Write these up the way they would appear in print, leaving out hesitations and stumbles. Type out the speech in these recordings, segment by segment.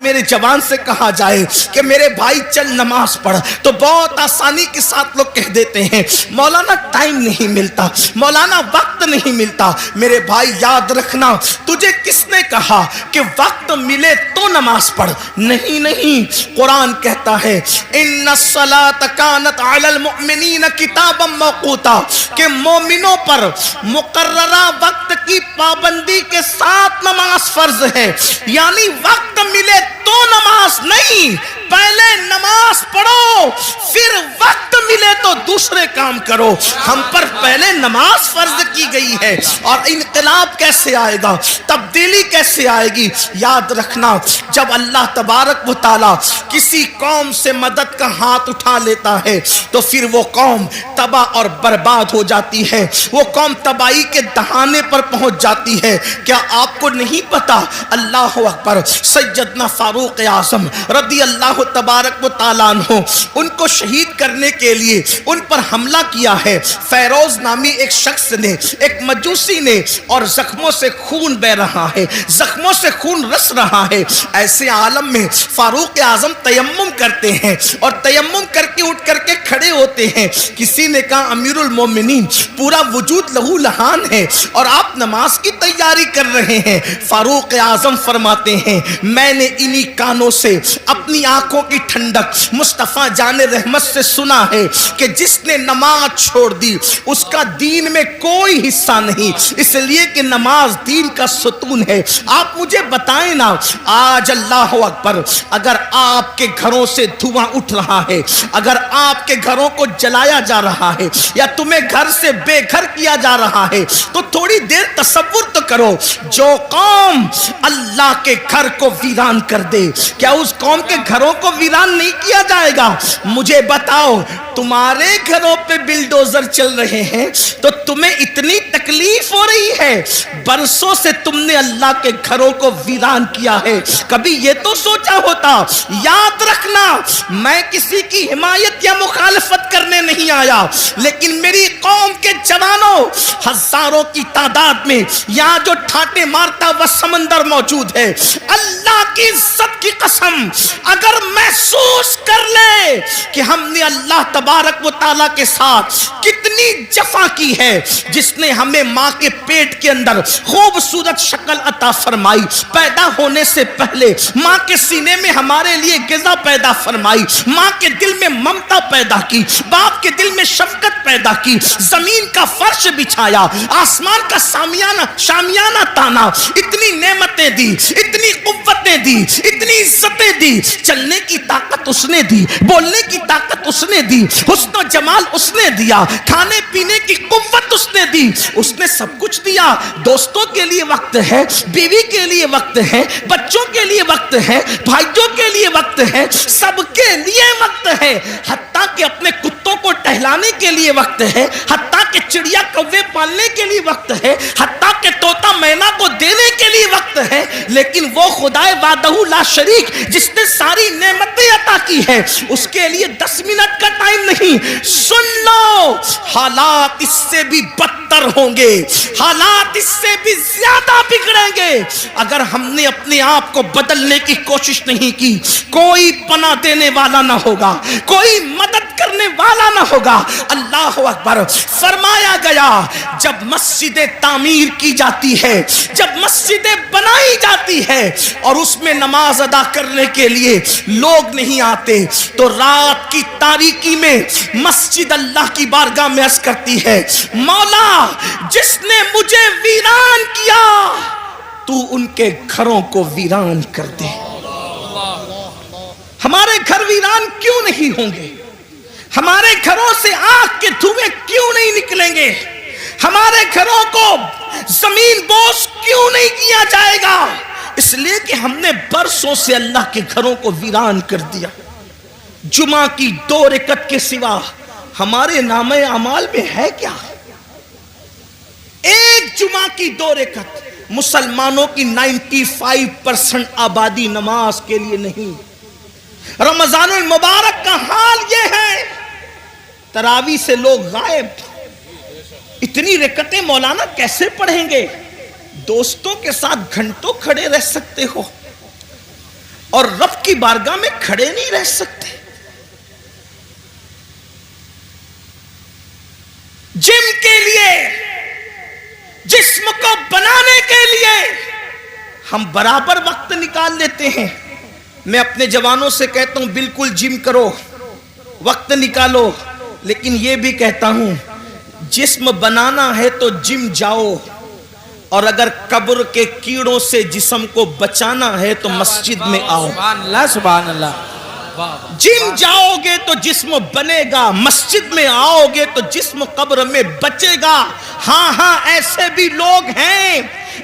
میرے جوان سے کہا جائے کہ میرے بھائی چل نماز پڑھ تو بہت آسانی کے ساتھ لوگ کہہ دیتے ہیں مولانا ٹائم نہیں ملتا، مولانا وقت نہیں ملتا۔ میرے بھائی یاد رکھنا، تجھے کس نے کہا کہ وقت ملے تو نماز پڑھ؟ نہیں نہیں، قرآن کہتا ہے ان الصلاۃ کانت علی المؤمنین کتابا موقوتا، کہ مومنوں پر مقررہ وقت کی پابندی کے ساتھ نماز فرض ہے۔ یعنی وقت ملے تو نماز نہیں، پہلے نماز پڑھو پھر وقت ملے تو دوسرے کام کرو۔ ہم پر پہلے نماز فرض کی گئی ہے، اور انقلاب کیسے آئے گا، تبدیلی کیسے آئے گی؟ یاد رکھنا، جب اللہ تبارک و تعالی کسی قوم سے مدد کا ہاتھ اٹھا لیتا ہے تو پھر وہ قوم تباہ اور برباد ہو جاتی ہے، وہ قوم تباہی کے دہانے پر پہنچ جاتی ہے۔ کیا آپ کو نہیں پتا؟ اللہ اکبر، سیدنا فاروق اعظم رضی اللہ تبارک و تعالیٰ عنہ، ان کو شہید کرنے کے لیے ان پر حملہ کیا ہے فیروز نامی ایک شخص نے، ایک مجوسی نے، اور زخموں سے خون بہ رہا ہے، زخموں سے خون رس رہا ہے۔ ایسے عالم میں فاروق اعظم تیمم کرتے ہیں، اور تیمم کر کے اٹھ کر کے کھڑے ہوتے ہیں۔ کسی نے کہا امیر المومنین پورا وجود لہو لہان ہے اور آپ نماز کی تیاری کر رہے ہیں۔ فاروق اعظم فرماتے ہیں میں نے انہی کانوں سے اپنی آنکھوں کی ٹھنڈک مصطفیٰ جان رحمت سے سنا ہے کہ جس نے نماز چھوڑ دی اس کا دین میں کوئی حصہ نہیں، اس لیے کہ نماز دین کا ستون ہے۔ آپ مجھے بتائیں نا، آج اللہ اکبر، اگر آپ کے گھروں سے دھواں اٹھ رہا ہے، اگر آپ کے گھروں کو جلایا جا رہا ہے، یا تمہیں گھر سے بے گھر کیا جا رہا ہے، تو تھوڑی دیر تصور تو کرو، جو قوم اللہ کے گھر کو ویران کر دے، کیا اس قوم کے گھروں کو ویران نہیں کیا جائے گا؟ مجھے بتاؤ، تمہارے گھروں پہ بلڈوزر چل رہے ہیں تو تمہیں اتنی تکلیف ہو رہی ہے، برسوں سے تم نے اللہ کے گھروں کو ویران کیا ہے، کبھی یہ تو سوچا ہوتا؟ یاد رکھنا، میں کسی کی حمایت یا مخالفت کرنے نہیں آیا، لیکن میری قوم کے جوانوں ہزاروں کی تعداد میں یہاں جو ٹھاٹے مارتا وہ سمندر موجود ہے، اللہ کی عزت کی قسم اگر محسوس کر لے کہ ہم نے اللہ تبارک و تعالیٰ کے ساتھ کتنی جفا کی ہے، جس نے ہمیں ماں کے پیٹ کے اندر خوبصورت شکل عطا فرمائی، پیدا ہونے سے پہلے ماں کے سینے میں ہمارے لیے غذا پیدا فرمائی، ماں کے دل میں ممتا پیدا کی، باپ کے دل میں شفقت پیدا کی، زمین کا فرش بچھایا، آسمان کا شامیانہ تانا، اتنی نعمتیں دی، اتنی قوتیں دی، اتنی عزتیں دی، چلنے کی طاقت اس نے دی، بولنے کی طاقت اس نے دی، حسن و جمال اس نے دیا، کھانے پینے کی قوت اس نے دی، اس نے سب کچھ دیا۔ دوستوں کے لیے وقت ہے، بیوی کے لیے وقت ہے، بچوں کے لیے وقت ہے، بھائیوں کے لیے وقت ہے، سب کے لیے وقت ہے، حتیٰ کہ اپنے کتوں کو ٹہلانے کے لیے وقت ہے، حتیٰ کہ چڑیا کوے پالنے کے لیے وقت ہے، حتیٰ کہ طوطا مینا کو دینے کے لیے وقت ہے۔ لیکن وہ خدائے وحدہ لا شریک جس نے ساری نعمتیں عطا کی ہے، اس کے لیے 10 منٹ کا ٹائم نہیں۔ سن لو، حالات اس سے بھی بدتر ہوں گے، حالات اس سے بھی زیادہ بگڑیں گے اگر ہم نے اپنے آپ کو بدلنے کی کوشش نہیں کی۔ کوئی پناہ دینے والا نہ ہوگا، کوئی مدد کرنے والا نہ ہوگا۔ اللہ اکبر، فرمایا گیا جب مسجدیں تعمیر کی جاتی ہے، جب مسجدیں بنائی جاتی ہے اور اس میں نماز ادا کرنے کے لیے لوگ نہیں آتے تو رات کی تاریکی میں مسجد اللہ کی بارگاہ میں عرض کرتی ہے مولا جس نے مجھے ویران کیا تو ان کے گھروں کو ویران کر دے۔ ہمارے گھر ویران کیوں نہیں ہوں گے؟ ہمارے گھروں سے آگ کے دھوئیں کیوں نہیں نکلیں گے؟ ہمارے گھروں کو زمین بوس کیوں نہیں کیا جائے گا؟ اس لیے کہ ہم نے برسوں سے اللہ کے گھروں کو ویران کر دیا۔ جمعہ کی 2 رکعت کے سوا ہمارے نامہ اعمال میں ہے کیا؟ ایک جمعہ کی 2 رکعت۔ مسلمانوں کی 95% آبادی نماز کے لیے نہیں۔ رمضان المبارک کا حال یہ ہے، تراویح سے لوگ غائب۔ اتنی رکعتیں مولانا کیسے پڑھیں گے؟ دوستوں کے ساتھ گھنٹوں کھڑے رہ سکتے ہو، اور رب کی بارگاہ میں کھڑے نہیں رہ سکتے. جم کے لیے، جسم کو بنانے کے لیے ہم برابر وقت نکال لیتے ہیں. میں اپنے جوانوں سے کہتا ہوں بالکل جم کرو، وقت نکالو، لیکن یہ بھی کہتا ہوں جسم بنانا ہے تو جم جاؤ، اور اگر قبر کے کیڑوں سے جسم کو بچانا ہے تو مسجد میں آؤ. سبحان اللہ سبحان اللہ. جم جاؤ گے تو جسم بنے گا، مسجد میں آؤ گے تو جسم قبر میں بچے گا. ہاں ہاں ایسے بھی لوگ ہیں،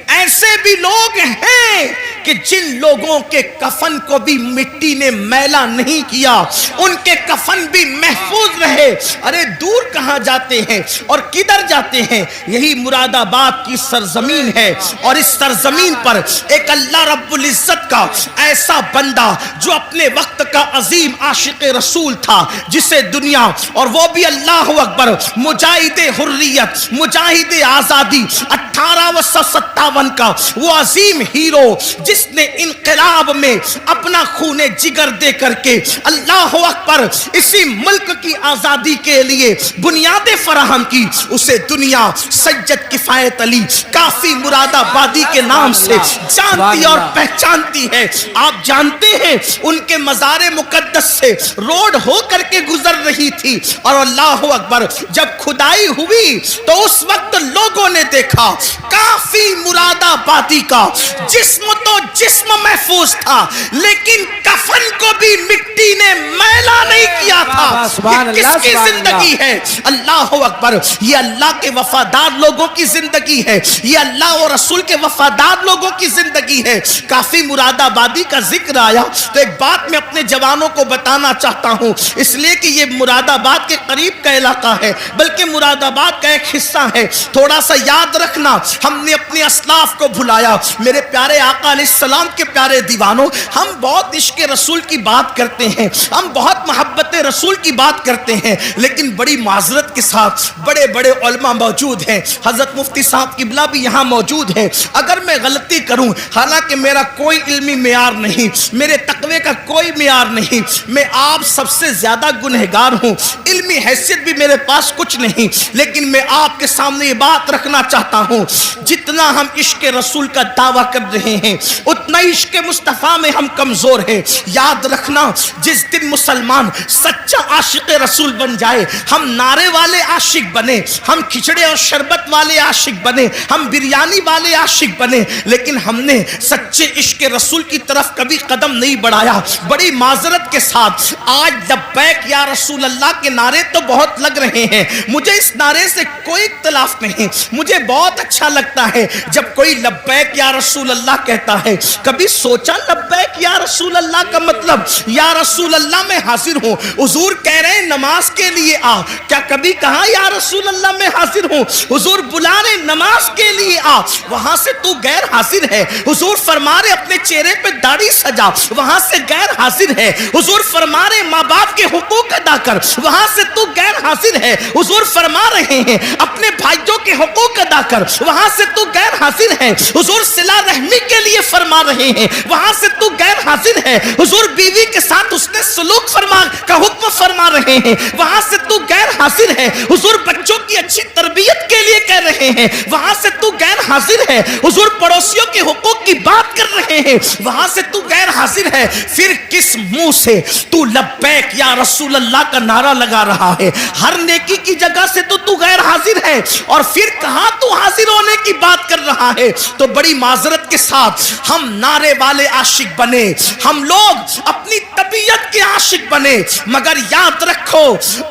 ایسے بھی لوگ ہیں کہ جن لوگوں کے کفن کو بھی مٹی نے میلا نہیں کیا، ان کے کفن بھی محفوظ رہے. ارے دور کہاں جاتے ہیں اور کدھر جاتے ہیں؟ یہی مراد آباد کی سرزمین ہے، اور اس سرزمین پر ایک اللہ رب العزت کا ایسا بندہ جو اپنے وقت کا عظیم عاشق رسول تھا، جسے دنیا، اور وہ بھی اللہ اکبر، مجاہد حریت، مجاہد آزادی 1857 کا وہ عظیم ہیرو جس نے انقلاب میں اپنا خون جگر دے کر کے اللہ اکبر اسی ملک کی آزادی کے لیے بنیادیں فراہم کی، اسے دنیا سید کفایت علی کافی مراد آبادی کے نام سے جانتی اور پہچانتی ہے. آپ جانتے ہیں ان کے مزار مقدس سے روڈ ہو کر کے گزر رہی تھی، اور اللہ اکبر جب کھدائی ہوئی تو اس وقت لوگوں نے دیکھا کافی مراد آبادی کا جسم تو جسم محفوظ تھا، لیکن کفن کو بھی مٹی نے میلا نہیں کیا تھا. یہ کس کی زندگی ہے؟ اللہ اکبر، یہ اللہ کے وفادار لوگوں کی زندگی ہے، یہ اللہ اور رسول کے وفادار لوگوں کی زندگی ہے. کافی مراد آبادی کا ذکر آیا تو ایک بات میں اپنے جوانوں کو بتانا چاہتا ہوں، اس لیے کہ یہ مراد آباد کے قریب کا علاقہ ہے، بلکہ مراد آباد کا ایک حصہ ہے. تھوڑا سا یاد رکھنا، ہم نے اپنے اسلاف کو بھلایا. میرے پیارے آقا علیہ السلام کے پیارے دیوانوں، ہم بہت عشق رسول کی بات کرتے ہیں، ہم بہت محبت رسول کی بات کرتے ہیں، لیکن بڑی معذرت کے ساتھ بڑے بڑے علماء موجود ہیں. حضرت مفتی صاحب قبلہ بھی یہاں موجود ہیں. اگر میں غلطی کروں، حالانکہ میرا کوئی علمی معیار نہیں، میرے تقوی کا کوئی معیار نہیں، میں آپ سب سے زیادہ گنہگار ہوں، علمی حیثیت بھی میرے پاس کچھ نہیں، لیکن میں آپ کے سامنے یہ بات رکھنا چاہتا ہوں، جتنا ہم عشق رسول کا دعویٰ کر رہے ہیں اتنا عشق مصطفیٰ میں ہم کمزور ہیں. یاد رکھنا، جس دن مسلمان سچا عاشق رسول بن جائے، ہم نعرے والے عاشق بنے، ہم کھچڑے اور شربت والے عاشق بنے، ہم بریانی والے عاشق بنے، لیکن ہم نے سچے عشق رسول کی طرف کبھی قدم نہیں بڑھایا. بڑی معذرت کے ساتھ آج لبیک یا رسول اللہ کے نعرے تو بہت لگ رہے ہیں، مجھے اس نعرے سے کوئی اختلاف نہیں، مجھے بہت اچھا لگتا ہے جب کوئی لبیک یا رسول اللہ کہتا ہے. کبھی سوچا لبیک یا رسول اللہ کا مطلب؟ یا رسول اللہ میں حاضر ہوں. حضور کہہ رہے ہیں نماز کے لیے آ، کیا کبھی کہا یا رسول اللہ میں حاضر ہوں؟ حضور بلا رہے نماز کے لیے آ، وہاں سے تو غیر حاضر ہے. حضور فرما رہے اپنے چہرے پہ داڑھی سجا، وہاں سے غیر حاضر ہے. حضور فرما رہے ماں باپ کے حقوق ادا کر، وہاں سے تو غیر حاضر ہے. حضور فرما رہے ہیں اپنے بھائیوں کے حقوق ادا کر، وہاں سے تو غیر حاضر ہے. حضور صلہ رحمی کے لیے فرما رہے ہیں، وہاں سے تو غیر حاضر ہے. حضور بیوی کے ساتھ اس نے سلوک فرما کا حکم فرما رہے ہیں، وہاں سے تو غیر حاضر ہے. حضور بچوں کی اچھی تربیت کے لیے کہہ رہے ہیں، وہاں سے تو غیر حاضر ہے. حضور پڑوسیوں کے حقوق کی بات کر رہے ہیں، وہاں سے تو غیر حاضر ہے. پھر کس منہ سے تو لبیک یا رسول اللہ کا نعرہ لگا رہا ہے؟ ہر نیکی کی جگہ سے تو غیر حاضر ہے، اور پھر کہاں تو حاضر ہونے کی بات کر رہا ہے؟ تو بڑی معذرت کے ساتھ ہم نعرے والے عاشق بنے، ہم لوگ اپنی طبیعت کے عاشق بنے، مگر یاد رکھو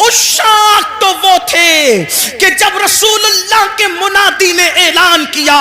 عشاق تو وہ تھے کہ جب رسول اللہ کے منادی نے اعلان کیا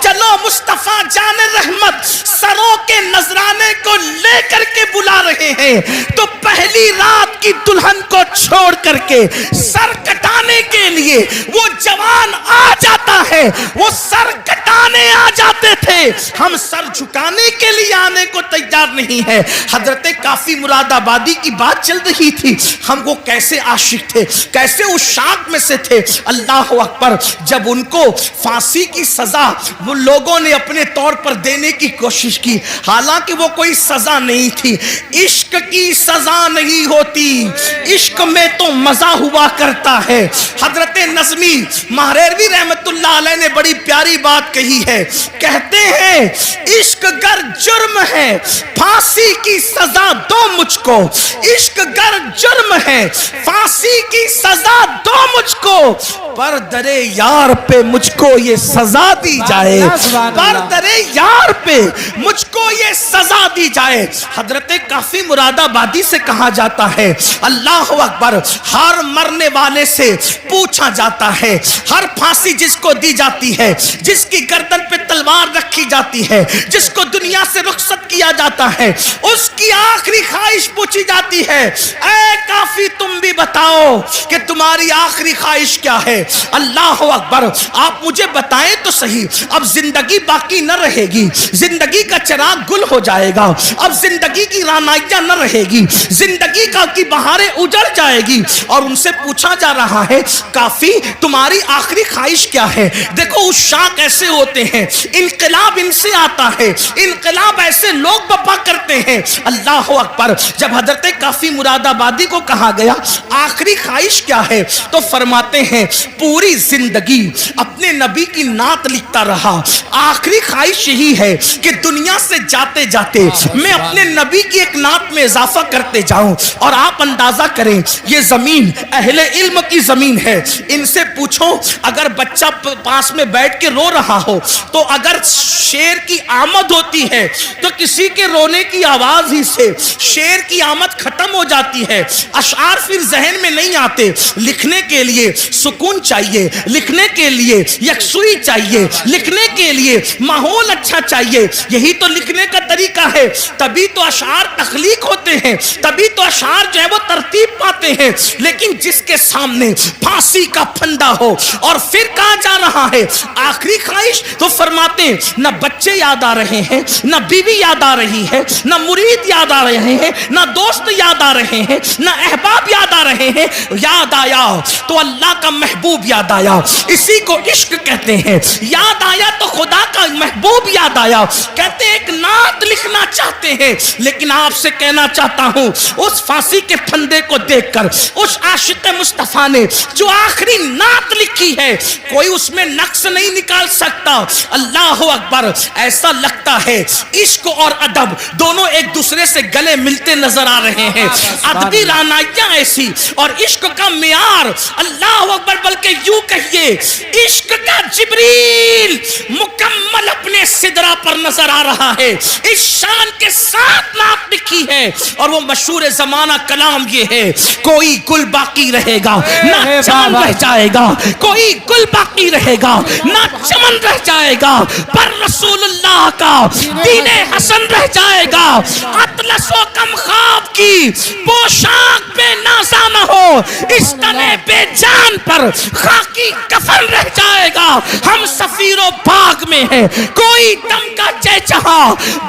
چلو مصطفیٰ جان رحمت سروں کے نذرانے کو لے کر کے بلا رہے ہیں، تو پہلی رات کی دلہن کو چھوڑ کر کے سر کٹانے کے لیے وہ جوان آ جاتا ہے، وہ سر کٹانے آ جاتے تھے، ہم سر جھکانے کے لیے آنے کو تیار نہیں ہے۔ حضرت کافی مراد آبادی کی بات چل رہی تھی، ہم وہ کیسے عاشق تھے، کیسے اس شاق میں سے تھے، اللہ اکبر۔ جب ان کو پھانسی کی سزا وہ لوگوں نے اپنے طور پر دینے کی کوشش کی، حالانکہ وہ کوئی سزا نہیں تھی، عشق کی سزا نہیں ہوتی، عشق میں تو مزہ ہوا کرتا ہے۔ حضرت نظمی مہریروی رحمت اللہ علیہ نے بڑی پیاری بات کہی ہے، کہتے ہیں عشق گر جرم ہے پھانسی کی سزا دو مجھ کو، عشق گر جرم ہے پھانسی کی سزا دو مجھ کو، پر درے یار پہ مجھ کو یہ سزا دی جائے، پر درے یار پہ مجھ کو یہ سزا دی جائے۔ حضرت کافی مراد آبادی سے کہا جاتا ہے، اللہ اکبر، ہر مرنے والے سے پوچھا جاتا ہے، ہر پھانسی جس کو دی جاتی ہے، جس کی گردن پہ تلوار رکھی جاتی ہے، جس کو دنیا سے رخصت کیا جاتا ہے، اس کی آخری خواہش پوچھی جاتی ہے، اے کافی تم بھی بتاؤ کہ تمہاری آخری خواہش کیا ہے؟ اللہ اکبر، آپ مجھے بتائیں تو صحیح، اب زندگی باقی نہ رہے گی، زندگی کا چراغ گل ہو جائے گا، اب زندگی کی رانائیاں نہ رہے گی، زندگی کی بہاریں اجڑ جائے گی، اور ان سے پوچھا جا رہا ہے کافی تمہاری آخری خواہش کیا ہے؟ دیکھو اس شاق ایسے ہوتے ہیں، انقلاب ان سے آتا ہے، انقلاب ایسے لوگ بپا کرتے ہیں۔ اللہ اکبر، جب حضرت کافی مراد آبادی کو کہا گیا آخری خواہش کیا ہے تو فرماتے ہیں پوری زندگی اپنے نبی کی نعت لکھتا رہا، آخری خواہش یہی ہے کہ دنیا سے جاتے جاتے میں اپنے نبی کی ایک نعت میں اضافہ کرتے جاؤں۔ اور آپ اندازہ کریں یہ زمین اہل علم کی زمین ہے، ان سے پوچھو اگر بچہ پاس میں بیٹھ کے رو رہا ہو تو اگر شیر کی آمد ہوتی ہے تو کسی کے رونے کی آواز ہی سے شیر کی آمد ختم ہو جاتی ہے، اشعار پھر ذہن میں نہیں آتے۔ لکھنے کے لیے سکون چاہیے، لکھنے کے لیے یکسوئی چاہیے، لکھنے کے لیے ماحول اچھا چاہیے، یہی تو لکھنے کا طریقہ ہے، تبھی تو اشعار تخلیق ہوتے ہیں، تبھی تو اشعار جو ہے وہ ترتیب پاتے ہیں۔ لیکن جس کے سامنے پھانسی کا پھندا ہو اور پھر کہا جا رہا ہے آخری خواہش، تو فرماتے ہیں نہ بچے یاد آ رہے ہیں، نہ بیوی یاد آ رہی ہے، نہ مرید یاد آ رہے ہیں، نہ دوست یاد آ رہے ہیں، نہ احباب یاد آ رہے ہیں، یاد آیا تو اللہ کا محبوب یاد آیا، اسی کو عشق کہتے ہیں۔ یاد آیا تو خدا کا محبوب یاد آیا، کہتے ہیں ایک نعت لکھنا چاہتے ہیں، لیکن آپ سے کہنا چاہتا ہوں اس پھانسی کے پھندے کو دیکھ کر اس عاشق مصطفیٰ نے جو آخری نعت لکھی ہے کوئی اس میں نقص نہیں نکال سکتا۔ اللہ اکبر، ایسا لگتا ہے عشق اور ادب دونوں ایک دوسرے سے گلے ملتے نظر آ رہے ہیں، ادبی رانائیاں ایسی اور عشق کا معیار، اللہ اکبر، بلکہ یوں کہیے عشق کا جبریل مکمل اپنے سدرہ پر نظر آ رہا ہے، اس شان کے ساتھ نعت لکھی ہے، اور وہ مشہور زمانہ کلام یہ ہے کوئی گل باقی رہے گا نہ چمن رہ جائے گا، کوئی گل باقی رہے گا نہ چمن رہ جائے گا، پر رسول اللہ کا دین حسن رہ جائے گا، اطلس و کم خواب کی پوشاک بے نازا نہ ہو، اس تنے بے جان پر خاکی کفن رہ جائے گا، ہم سفیر و باغ میں ہیں کوئی دم کا چہچہا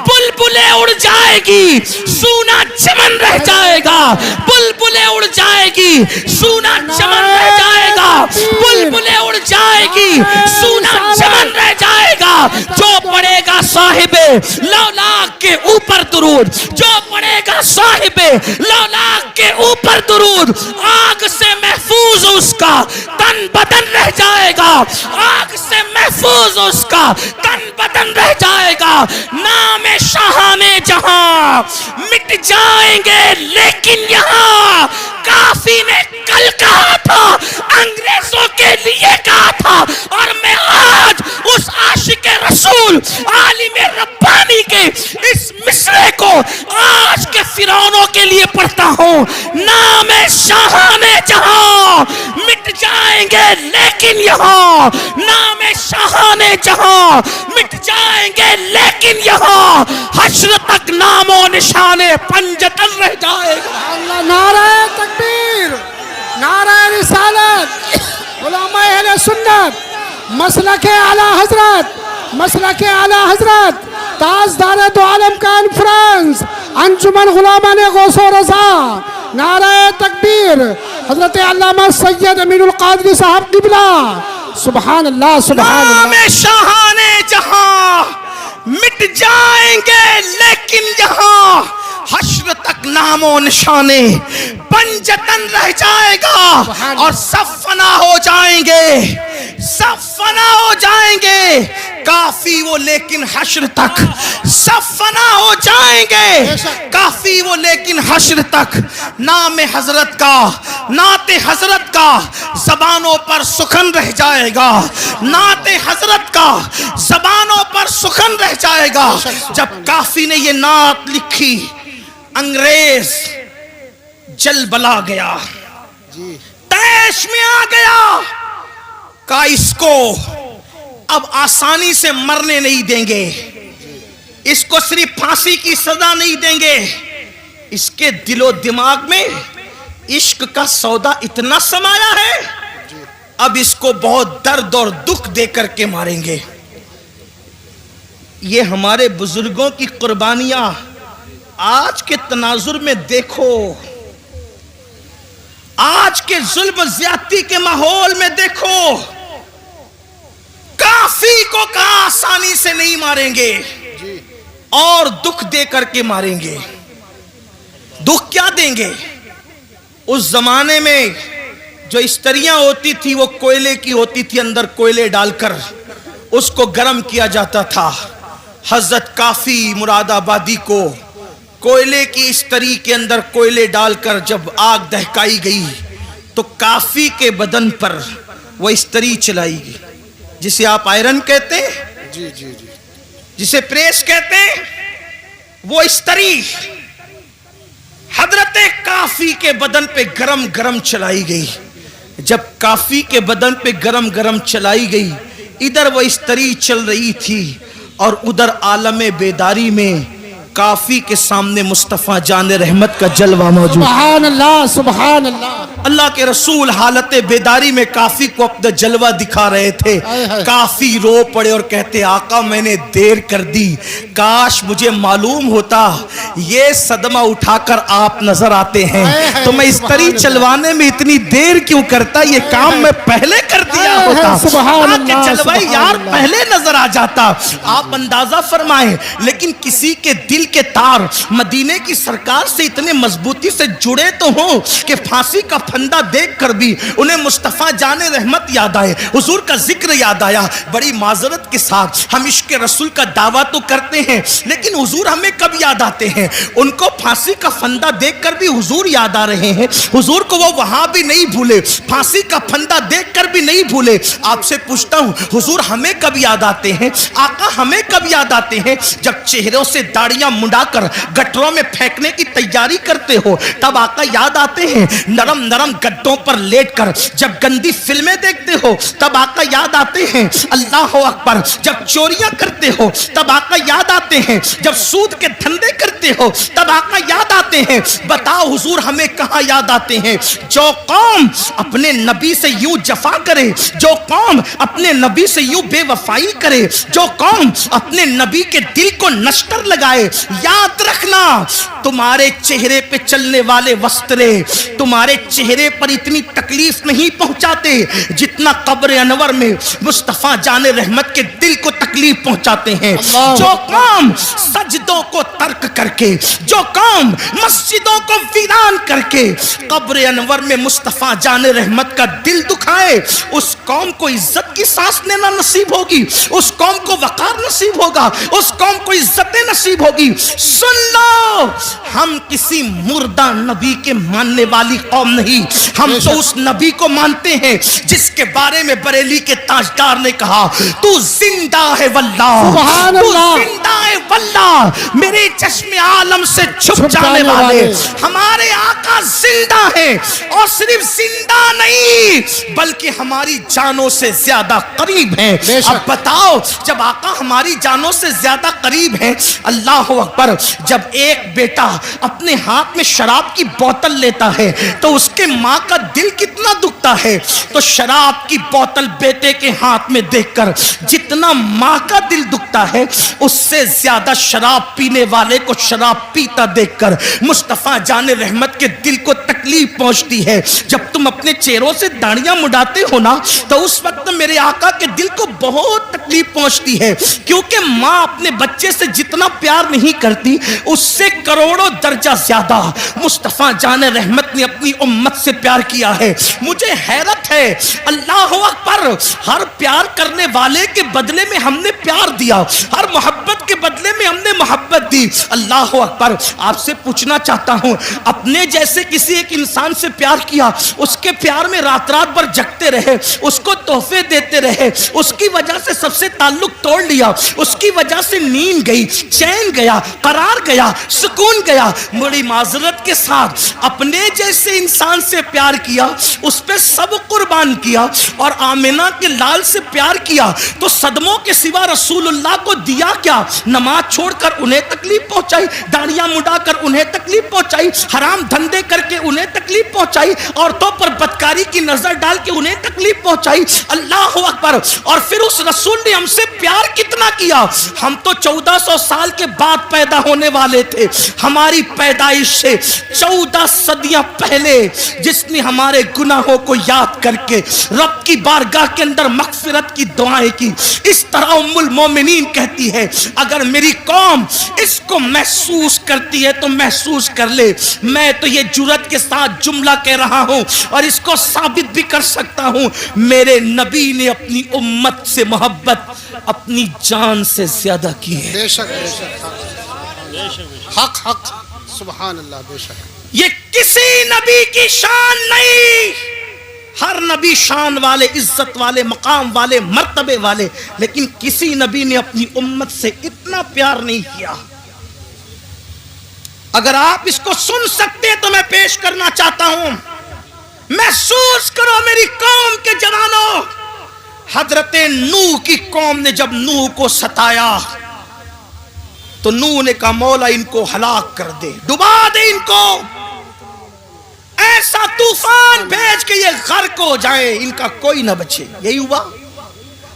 بلبلیں اڑ جائے گی سونا چمن رہ جائے گا، بلبلیں اڑ جائے گی سونا چمن رہ جائے گا، بلبلیں اڑ جائے گی سونا چمن رہ جائے گا، جو پڑے گا صاحب لولاک کے اوپر درود، جو پڑے گا صاحب لولاک کے اوپر درود، آگ سے محفوظ اس کا تن بدن رہ جائے گا، آگ سے محفوظ اس کا تن بدن رہ جائے گا، نام شاہان جہاں مٹ جائیں گے لیکن یہاں کافی نے کل کہا تھا انگریزوں کے لیے کہا تھا، اور میں آج اس عاشق رسول عالم ربانی کے اس مصرے کو آج کے فرعونوں کے لیے پڑھتا ہوں، نام شاہان جہاں مٹ مٹ جائیں گے لیکن یہاں نام شاہان جہاں مٹ جائیں گے لیکن یہاں حشر تک نام و نشان پنجتن رہ جائے گا. اللہ نعرہ تکبیر، نعرہ رسالت، علماء اہل سنت، مسلک اعلی حضرت، مسلک اعلی حضرت، تاجدار دو عالم کانفرنس، انجمن غلامان غوث و رضا، نعرہ تکبیر، حضرت علامہ سید امین القادری صاحب قبلہ. سبحان اللہ سبحان نام اللہ. شاہان جہاں مٹ جائیں گے لیکن یہاں حشر تک نام و نشانے پنجتن رہ جائے گا اور سب فنا ہو جائیں گے، سب فنا ہو جائیں گے. کافی وہ لیکن حشر تک سب فنا ہو جائیں گے، کافی وہ لیکن حشر تک نام حضرت کا، نعت حضرت کا زبانوں پر سخن رہ جائے گا، نعت حضرت کا زبانوں پر سخن رہ جائے گا. جب کافی نے یہ نعت لکھی انگریز جل بلا گیا، تیش میں آ گیا، کہا اس کو اب آسانی سے مرنے نہیں دیں گے، اس کو صرف پھانسی کی سزا نہیں دیں گے، اس کے دل و دماغ میں عشق کا سودا اتنا سمایا ہے، اب اس کو بہت درد اور دکھ دے کر کے ماریں گے. یہ ہمارے بزرگوں کی قربانیاں آج کے تناظر میں دیکھو، آج کے ظلم زیادتی کے ماحول میں دیکھو. کافی کو کہا آسانی سے نہیں ماریں گے اور دکھ دے کر کے ماریں گے. دکھ کیا دیں گے؟ اس زمانے میں جو استریاں ہوتی تھی وہ کوئلے کی ہوتی تھی، اندر کوئلے ڈال کر اس کو گرم کیا جاتا تھا. حضرت کافی مراد آبادی کو کوئلے کی استری کے اندر کوئلے ڈال کر جب آگ دہکائی گئی تو کافی کے بدن پر وہ استری چلائی گئی، جسے آپ آئرن کہتے ہیں، جسے پریس کہتے ہیں، وہ استری حضرت کافی کے بدن پہ گرم گرم چلائی گئی. جب کافی کے بدن پہ گرم گرم چلائی گئی، ادھر وہ استری چل رہی تھی اور ادھر عالم بیداری میں کافی کے سامنے مصطفیٰ جان رحمت کا جلوہ موجود. سبحان اللہ سبحان اللہ. اللہ کے رسول حالت بیداری میں کافی کو اپنا جلوہ دکھا رہے تھے. کافی رو پڑے اور کہتے آقا میں نے دیر کر دی، کاش مجھے معلوم ہوتا یہ صدمہ اٹھا کر آپ نظر آتے ہیں تو میں اس طری چلوانے میں اتنی دیر کیوں کرتا، یہ کام میں پہلے کر دیا ہوتا، آپ کے جلوہ یار پہلے نظر آ جاتا. آپ اندازہ فرمائیں، لیکن کسی کے دل کے تار مدینے کی سرکار سے اتنے مضبوطی سے جڑے تو ہوں کہ پھانسی کا پھندا دیکھ کر بھی انہیں مصطفیٰ جان رحمت یاد آئے، حضور کا ذکر یاد آیا. بڑی معذرت کے ساتھ ہم عشق رسول کا دعویٰ تو کرتے ہیں لیکن حضور ہمیں کب یاد آتے ہیں؟ ان کو پھانسی کا پھندا دیکھ کر بھی حضور یاد آ رہے ہیں، حضور کو وہ وہاں بھی نہیں بھولے، پھانسی کا پھندا دیکھ کر بھی نہیں بھولے. آپ سے پوچھتا ہوں حضور ہمیں کب یاد آتے ہیں؟ آقا ہمیں کب یاد آتے ہیں؟ جب چہروں سے داڑیاں منڈا کر گٹروں میں پھینکنے کی تیاری کرتے ہو تب آقا یاد آتے ہیں. نرم نرم گدوں پر لیٹ کر جب گندی فلمیں دیکھتے ہو تب آقا یاد آتے ہیں. اللہ اکبر. جب چوریاں کرتے ہو تب آقا یاد آتے ہیں، جب سود کے دھندے کرتے ہو تب آقا یاد آتے ہیں. بتاؤ حضور ہمیں کہاں یاد آتے ہیں؟ جو قوم اپنے نبی سے یوں جفا کرے، جو قوم اپنے نبی سے یوں بے وفائی کرے، جو قوم اپنے نبی کے دل کو نشتر لگائے، یاد رکھنا تمہارے چہرے پہ چلنے والے وسترے تمہارے چہرے پر اتنی تکلیف نہیں پہنچاتے جتنا قبر انور میں مصطفیٰ جان رحمت کے دل کو تکلیف پہنچاتے ہیں. جو قوم سجدوں کو ترک کر کے، جو قوم مسجدوں کو ویران کر کے قبر انور میں مصطفیٰ جان رحمت کا دل دکھائے، اس قوم کو عزت کی سانس لینا نصیب ہوگی، اس قوم کو وقار نصیب ہوگا، اس قوم کو عزت نصیب ہوگی. نہیں. سن لو, ہم کسی مردہ نبی کے ماننے والی قوم نہیں, ہم تو اس نبی کو مانتے ہیں جس کے بارے میں بریلی کے تاجدار نے کہا تو زندہ ہے واللہ, سبحان تو اللہ, زندہ ہے واللہ, میرے چشم عالم سے چھپ جانے والے ہمارے آقا زندہ ہیں, اور صرف زندہ نہیں بلکہ ہماری جانوں سے زیادہ قریب ہیں. اب بتاؤ, جب آقا ہماری جانوں سے زیادہ قریب ہیں, اللہ اکبر, جب ایک بیٹا اپنے ہاتھ میں شراب کی بوتل لیتا ہے تو اس کے ماں کا دل کتنا دکھتا ہے, تو شراب کی بوتل بیٹے کے ہاتھ میں دیکھ کر جتنا ماں کا دل دکھتا ہے اس سے زیادہ شراب پینے والے کو شراب پیتا دیکھ کر مصطفیٰ جان رحمت کے دل کو تکلیف پہنچتی ہے. جب تم اپنے چہروں سے داڑیاں مڈاتے ہو نا تو اس وقت میرے آقا کے دل کو بہت تکلیف پہنچتی ہے, کیونکہ ماں اپنے بچے سے جتنا پیار نہیں کرتی اس سے کروڑوں درجہ زیادہ مصطفیٰ جان رحمت نے اپنی امت سے پیار کیا ہے. مجھے حیرت ہے, اللہ اکبر, ہر پیار کرنے والے کے بدلے میں ہم نے پیار دیا, ہر محبت کے بدلے میں ہم نے محبت دی. اللہ اکبر, آپ سے پوچھنا چاہتا ہوں, اپنے جیسے کسی ایک انسان سے پیار کیا, اس کے پیار میں رات رات بھر جگتے رہے, اس کو تحفے دیتے رہے, اس کی وجہ سے سب سے تعلق توڑ لیا, اس کی وجہ سے نیند گئی, چین گیا, قرار گیا, سکون گیا, بڑی معذرت کے ساتھ اپنے جیسے انسان سے پیار کیا, اس پہ سب قربان کیا, اور آمنہ کے لال سے پیار کیا تو صدموں کے سوا رسول اللہ کو دیا کیا؟ نماز چھوڑ کر انہیں تکلیف پہنچائی, داڑیاں مڈا کر انہیں تکلیف پہنچائی, حرام دھندے کر کے انہیں تکلیف پہنچائی, عورتوں پر بدکاری کی نظر ڈال کے انہیں تکلیف پہنچائی. اللہ اکبر, اور پھر اس رسول نے ہم سے پیار کتنا کیا. ہم تو 1400 سال کے بعد پیدا ہونے والے تھے, ہماری پیدائش سے 14 صدیاں پہلے جس نے ہمارے گناہوں کو یاد کر کے رب کی بارگاہ کے اندر مغفرت کی دعائیں کی. اس طرح ام المومنین کہتی ہے, اگر میری قوم اس کو محسوس کرتی ہے تو محسوس کر لے, میں تو یہ جرات کے ساتھ جملہ کہہ رہا ہوں اور اس کو ثابت بھی کر سکتا ہوں, میرے نبی نے اپنی امت سے محبت اپنی جان سے زیادہ کی ہے. بے شک, بے شک, حق حق, سبحان اللہ, بے شک. یہ کسی نبی کی شان نہیں, ہر نبی شان والے, عزت والے, مقام والے, مرتبے والے, لیکن کسی نبی نے اپنی امت سے اتنا پیار نہیں کیا. اگر آپ اس کو سن سکتے تو میں پیش کرنا چاہتا ہوں, محسوس کرو میری قوم کے جوانوں, حضرت نوح کی قوم نے جب نوح کو ستایا تو نوح نے کہا مولا ان کو ہلاک کر دے, ڈبا دے ان کو, ایسا طوفان بھیج کے یہ غرق ہو جائیں, ان کا کوئی نہ بچے. یہی ہوا.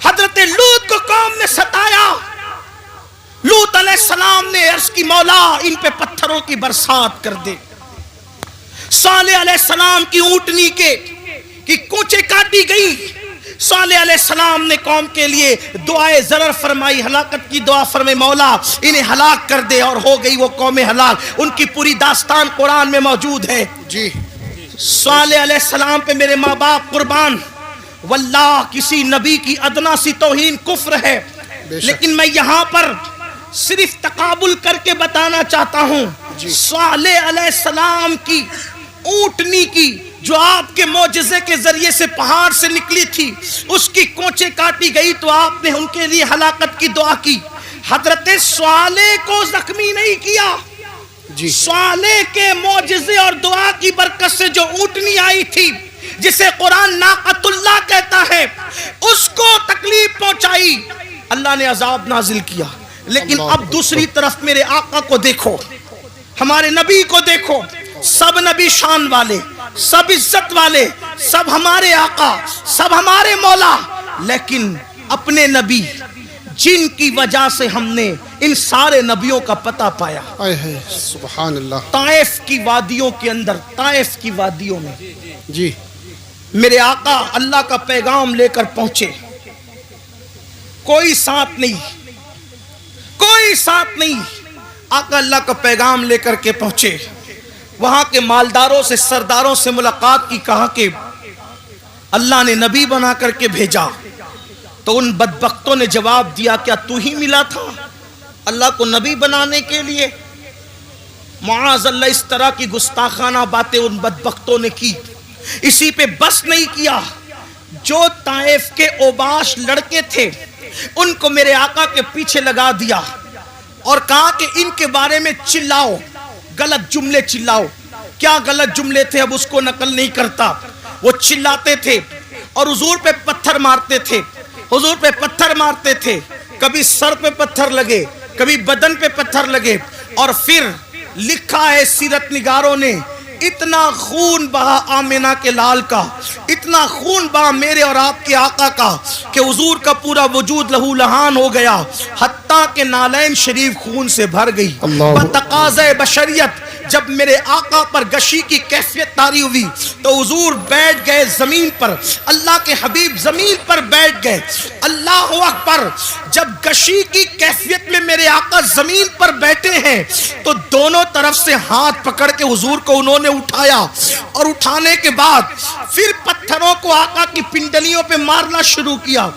حضرت لوط کو قوم نے ستایا, لوط علیہ السلام نے عرض کی مولا ان پہ پتھروں کی برسات کر دے. صالح علیہ السلام کی اونٹنی کی کونچے کاٹی گئی, صالح علیہ السلام نے قوم کے لیے دعائے ضرر فرمائی, ہلاکت کی دعا فرمائی, مولا انہیں ہلاک کر دے, اور ہو گئی وہ قوم ہلاک. ان کی پوری داستان قرآن میں موجود ہے. جی, صالح علیہ السلام پہ میرے ماں باپ قربان, واللہ کسی نبی کی ادنا سی توہین کفر ہے, لیکن میں یہاں پر صرف تقابل کر کے بتانا چاہتا ہوں. صالح علیہ السلام کی اونٹنی کی جو آپ کے معجزے کے ذریعے سے پہاڑ سے نکلی تھی, اس کی کونچے کاٹی گئی تو آپ نے ان کے لیے ہلاکت کی دعا کی. حضرت صالح کو زخمی نہیں کیا, صالح کے معجزے اور دعا کی برکت سے جو اونٹنی آئی تھی جسے قرآن ناقۃ اللہ کہتا ہے, اس کو تکلیف پہنچائی, اللہ نے عذاب نازل کیا. لیکن اب دوسری طرف میرے آقا کو دیکھو, ہمارے نبی کو دیکھو, سب نبی شان والے, سب عزت والے, سب ہمارے آقا, سب ہمارے مولا, لیکن اپنے نبی جن کی وجہ سے ہم نے ان سارے نبیوں کا پتہ پایا, سبحان اللہ, طائف کی وادیوں کے اندر, طائف کی وادیوں میں جی میرے آقا اللہ کا پیغام لے کر پہنچے, کوئی ساتھ نہیں, کوئی ساتھ نہیں, آقا اللہ کا پیغام لے کر کے پہنچے. وہاں کے مالداروں سے, سرداروں سے ملاقات کی, کہا کہ اللہ نے نبی بنا کر کے بھیجا. تو ان بدبختوں نے جواب دیا کیا تو ہی ملا تھا؟ اللہ کو نبی بنانے کے لیے؟ معاذ اللہ، اس طرح کی گستاخانہ باتیں ان بدبختوں نے کی۔ اسی پہ بس نہیں کیا، جو طائف کے اوباش لڑکے تھے ان کو میرے آقا کے پیچھے لگا دیا اور کہا کہ ان کے بارے میں چلاؤ، غلط جملے چلاؤ۔ کیا غلط جملے تھے اب اس کو نقل نہیں کرتا۔ وہ چلاتے تھے اور حضور پہ پتھر مارتے تھے، حضور پہ پتھر مارتے تھے، کبھی سر پہ پتھر لگے، کبھی بدن پہ پتھر لگے، اور پھر لکھا ہے سیرت نگاروں نے، اتنا خون بہا آمینہ کے لال کا، اتنا خون بہا میرے اور آپ کے آقا کا کہ حضور کا پورا وجود لہو لہان ہو گیا، حتیٰ کہ نالین شریف خون سے بھر گئی۔ بتقاضۂ بشریت جب میرے آقا پر گشی کی کیفیت طاری ہوئی تو حضور بیٹھ گئے زمین پر، اللہ کے حبیب زمین پر بیٹھ گئے۔ اللہ اکبر! جب گشی کی کیفیت میں میرے آقا زمین پر بیٹھے ہیں تو دونوں طرف سے ہاتھ پکڑ کے حضور کو انہوں نے اٹھایا، اور اٹھانے کے بعد پھر پتھروں کو آقا کی پنڈلیوں پہ مارنا شروع کیا۔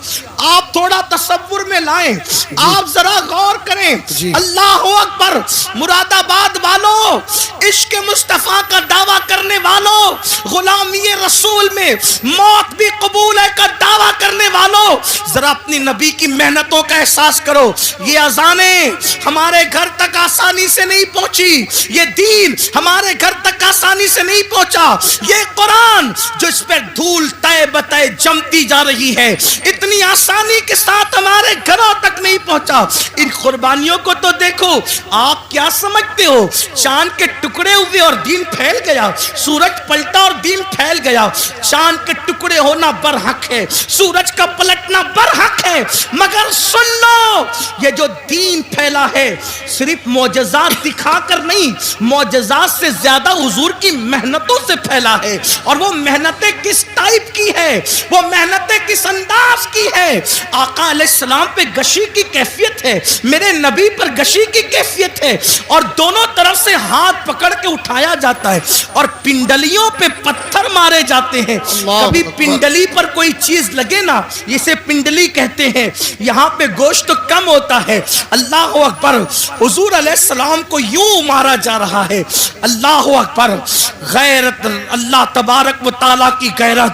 آپ تھوڑا تصور میں لائیں، آپ ذرا غور کریں۔ اللہ اکبر! مراد آباد والوں، عشق مصطفیٰ کا دعویٰ کرنے والوں، غلامی رسول میں موت بھی قبول ہے کا دعویٰ کرنے والوں، ذرا اپنی نبی کی محنتوں کا احساس کرو۔ یہ اذانیں ہمارے گھر تک آسانی سے نہیں پہنچی، یہ دین ہمارے گھر تک آسانی سے نہیں پہنچا، یہ قرآن جو اس پر دھول تہ بتہ جمتی جا رہی ہے اتنی آسانی کے ساتھ ہمارے گھروں تک نہیں پہنچا۔ ان قربانیوں کو تو دیکھو، آپ کیا سمجھتے ہو چاند کے ٹکڑے ہوئے اور دین پھیل گیا، سورج پلٹا اور دین پھیل گیا؟ چاند کے ٹکڑے ہونا برحق ہے، سورج کا پلٹنا برحق ہے، مگر سن لو، یہ جو دین پھیلا ہے صرف معجزات دکھا کر نہیں، معجزات سے زیادہ حضور کی محنتوں سے پھیلا ہے۔ اور وہ محنتیں کس ٹائپ کی ہے، وہ محنتیں کس انداز کی ہے؟ آقا علیہ السلام پہ گشی کی کیفیت ہے، میرے نبی پر گشی کی کیفیت ہے، اور دونوں طرف سے ہاتھ پکڑ کے اٹھایا جاتا ہے اور پنڈلیوں پہ پتھر مارے جاتے ہیں۔ کبھی پنڈلی پر کوئی چیز لگے نا، اسے پنڈلی کہتے ہیں، یہاں پہ گوشت کم ہوتا ہے۔ اللہ اکبر! حضور علیہ السلام کو یوں مارا جا رہا ہے۔ اللہ اکبر! غیرت، اللہ تبارک و تعالیٰ کی غیرت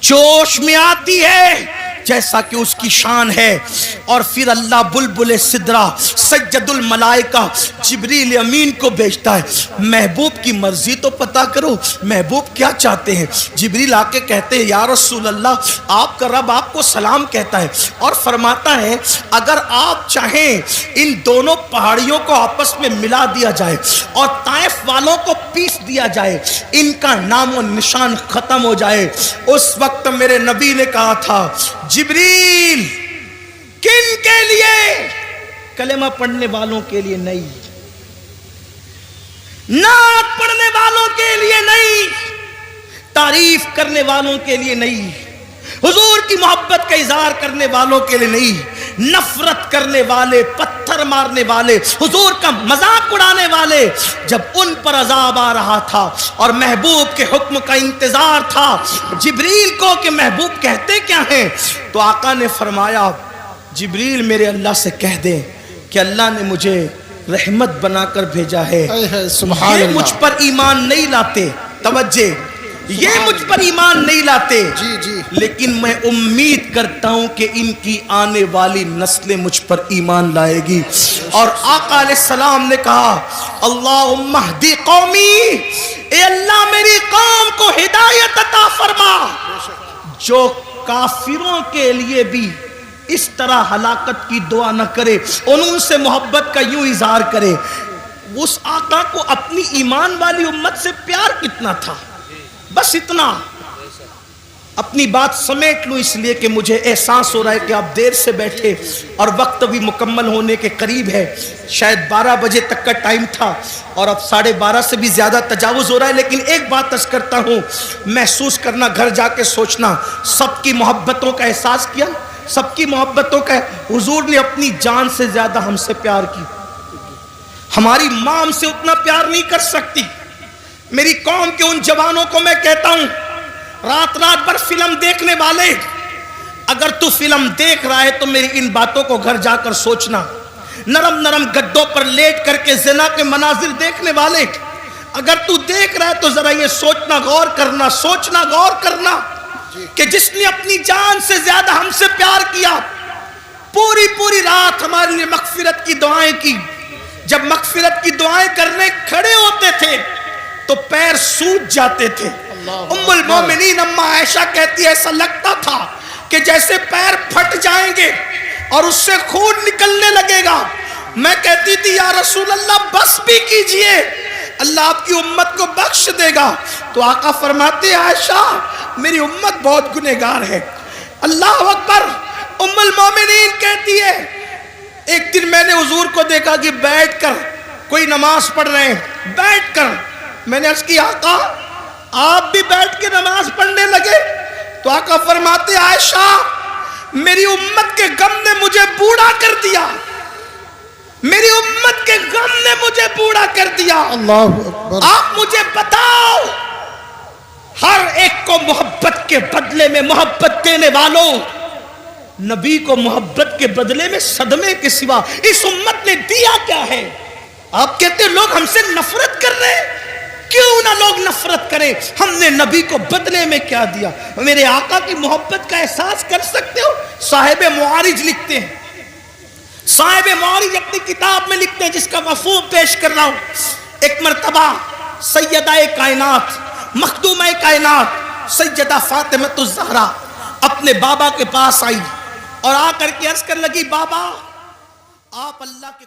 جوش میں آتی ہے جیسا کہ اس کی شان ہے، اور پھر اللہ بلبل سدرہ سید الملائکہ جبریل امین کو بھیجتا ہے۔ محبوب کی مرضی تو پتا کرو، محبوب کیا چاہتے ہیں؟ جبریل آ کے کہتے ہیں یا رسول اللہ، آپ کا رب آپ کو سلام کہتا ہے، اور فرماتا ہے اگر آپ چاہیں ان دونوں پہاڑیوں کو آپس میں ملا دیا جائے اور طائف والوں کو پیس دیا جائے، ان کا نام و نشان ختم ہو جائے۔ اس وقت میرے نبی نے کہا تھا جبریل کن کے لیے؟ کلمہ پڑھنے والوں کے لیے نہیں، نعت پڑھنے والوں کے لیے نہیں، تعریف کرنے والوں کے لیے نہیں، حضور کی محبت کا اظہار کرنے والوں کے لیے نہیں، نفرت کرنے والے، پتھر مارنے والے، حضور کا مذاق اڑانے والے، جب ان پر عذاب آ رہا تھا اور محبوب کے حکم کا انتظار تھا جبریل کو کہ محبوب کہتے کیا ہیں، تو آقا نے فرمایا جبریل میرے اللہ سے کہہ دیں کہ اللہ نے مجھے رحمت بنا کر بھیجا ہے، یہ مجھ پر ایمان نہیں لاتے، توجہ، یہ مجھ پر ایمان نہیں لاتے، لیکن میں امید کرتا ہوں کہ ان کی آنے والی نسلیں مجھ پر ایمان لائے گی۔ اور آقا علیہ السلام نے کہا اللہم اہدی قومی، اے اللہ میری قوم کو ہدایت عطا فرما، جو کافروں کے لیے بھی اس طرح ہلاکت کی دعا نہ کرے اور ان سے محبت کا یوں اظہار کرے۔ اس آقا کو اپنی ایمان والی امت سے پیار کتنا تھا، بس اتنا۔ اپنی بات سمیٹ لوں اس لیے کہ مجھے احساس ہو رہا ہے کہ آپ دیر سے بیٹھے اور وقت بھی مکمل ہونے کے قریب ہے، شاید 12 بجے تک کا ٹائم تھا اور اب 12:30 سے بھی زیادہ تجاوز ہو رہا ہے، لیکن ایک بات عرض کرتا ہوں، محسوس کرنا، گھر جا کے سوچنا، سب کی محبتوں کا احساس کیا، سب کی محبتوں کا۔ حضور نے اپنی جان سے زیادہ ہم سے پیار کی، ہماری ماں ہم سے اتنا پیار نہیں کر سکتی۔ میری قوم کے ان جوانوں کو میں کہتا ہوں، رات رات بھر فلم دیکھنے والے، اگر تو فلم دیکھ رہا ہے تو میری ان باتوں کو گھر جا کر سوچنا۔ نرم نرم گڈوں پر لیٹ کر کے زنا کے مناظر دیکھنے والے، اگر تو دیکھ رہا ہے تو ذرا یہ سوچنا غور کرنا کہ جس نے اپنی جان سے زیادہ ہم سے پیار کیا، پوری رات ہمارے لیے مغفرت کی دعائیں کی، جب مغفرت کی دعائیں کرنے کھڑے ہوتے تھے تو پیر سوج جاتے تھے۔ ام المومنین اما عائشہ کہتی ہے ایسا لگتا تھا کہ جیسے پیر پھٹ جائیں گے اور اس سے خون نکلنے لگے گا۔ میں کہتی تھی یا رسول اللہ بس بھی کیجئے، اللہ آپ کی امت کو بخش دے گا۔ تو آقا فرماتے ہیں عائشہ میری امت بہت گنہگار ہے۔ اللہ اکبر۔ ام المومنین کہتی ہے ایک دن میں نے حضور کو دیکھا کہ بیٹھ کر کوئی نماز پڑھ رہے ہیں، بیٹھ کر میں نے عرض کی آقا آپ بھی بیٹھ کے نماز پڑھنے لگے؟ تو آقا فرماتے عائشہ میری امت کے غم نے مجھے بوڑھا کر دیا، میری امت کے غم نے مجھے بوڑھا کر دیا۔ اللہ اکبر۔ آپ مجھے بتاؤ ہر ایک کو محبت کے بدلے میں محبت دینے والوں، نبی کو محبت کے بدلے میں صدمے کے سوا اس امت نے دیا کیا ہے؟ آپ کہتے ہیں لوگ ہم سے نفرت کر رہے ہیں، کیوں نہ لوگ نفرت کریں، ہم نے نبی کو بدلے میں کیا دیا؟ میرے آقا کی محبت کا احساس کر سکتے ہو؟ صاحب معارج لکھتے ہیں، صاحب معارج اپنی کتاب میں لکھتے ہیں جس کا مفہوم پیش کر رہا ہوں۔ ایک مرتبہ سیدہ کائنات مخدومہ کائنات سیدہ فاطمہ الزہرا اپنے بابا کے پاس آئی اور آ کر کے عرض کر لگی بابا آپ اللہ کے